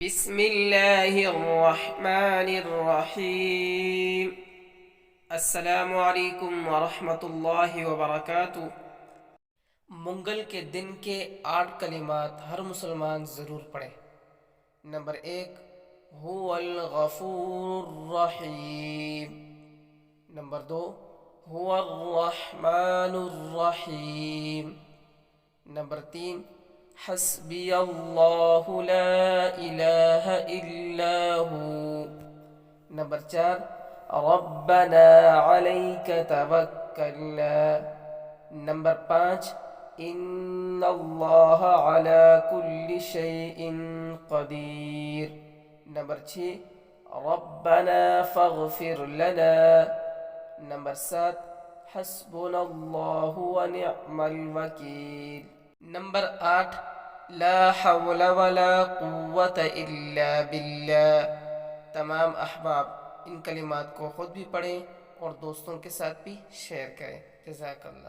بسم اللہ الرحمن الرحیم۔ السلام علیکم ورحمۃ اللہ وبرکاتہ۔ منگل کے دن کے 8 کلمات ہر مسلمان ضرور پڑھے۔ نمبر 1، هو الغفور الرحیم۔ نمبر 2، هو الرحمن الرحیم۔ نمبر 3، حسبی اللہ لا الہ الا ہو۔ نمبر 4، ربنا علیک توکلنا۔ نمبر 5، ان اللہ علی کل شیء قدیر۔ نمبر 6، ربنا فاغفر لنا۔ نمبر 7، حسبنا اللہ ونعم الوکیل۔ نمبر 8، لا حول ولا قوة الا باللہ۔ تمام احباب ان کلمات کو خود بھی پڑھیں اور دوستوں کے ساتھ بھی شیئر کریں۔ جزاک اللہ۔